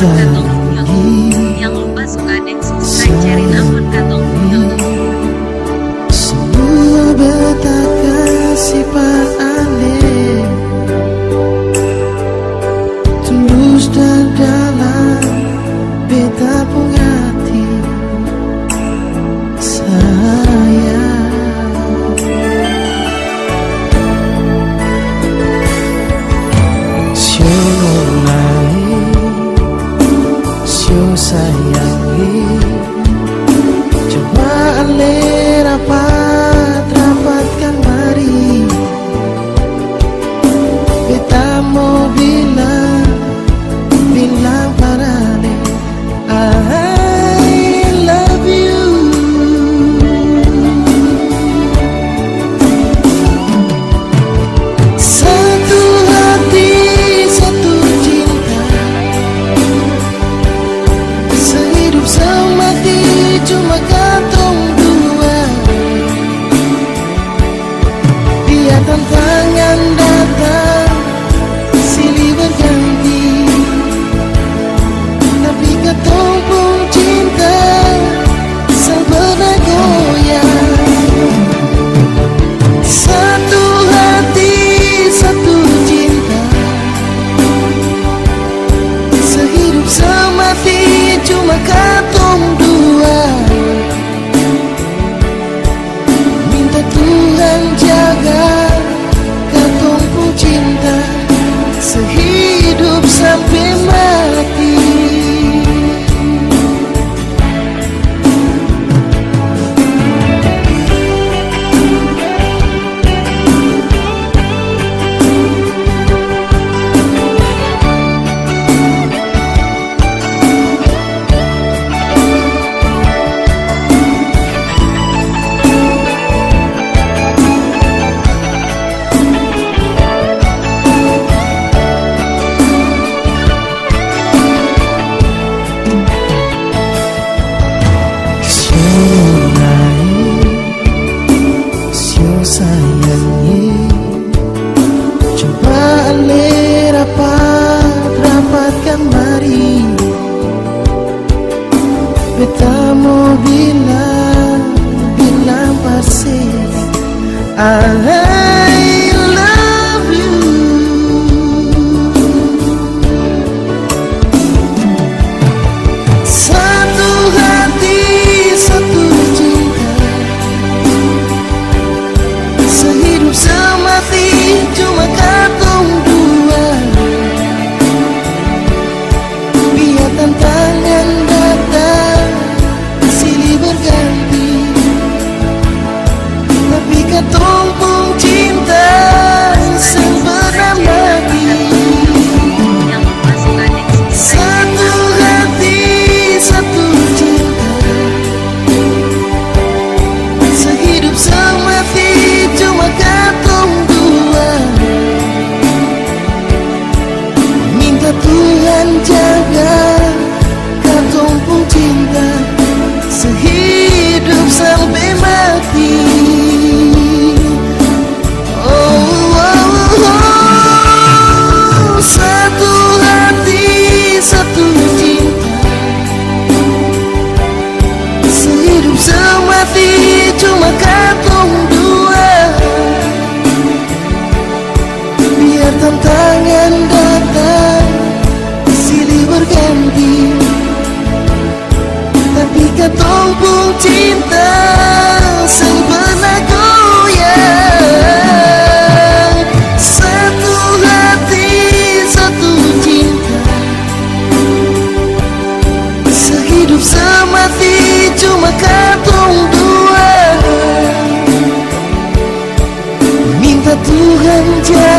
yang lupa suka dan subscribe cari namun katong semua betaka sifat aneh tulus dan dalam beta pengati sayang sayangi coba ale rapatkan mari beta mau bilang parale I love you. Satu hati satu cinta sehidup semati cuma katong dua biar tantangan datang silih berganti tapi katong pun cinta sang pernah goyang. Satu hati satu cinta sehidup semati cuma katong dua minta Tuhan jaga katong pun cinta sehidup sampai mati. Sayangi coba ale rapatkan mari beta mau bilang persis I love you. Satu hati satu cinta sehidup semati cuma katong dua biar tantangan datang silih berganti tapi katong pun cinta sang pernah mati. Satu hati satu cinta sehidup semati cuma katong dua minta Tuhan jaga katong pun cinta sehidup sampai mati. Satu hati satu cinta sehidup semati cuma katong dua biar tantangan datang silih berganti tapi katong pun cinta sang pernah goyang. Satu hati satu cinta sehidup semati cuma katong dua minta Tuhan jaga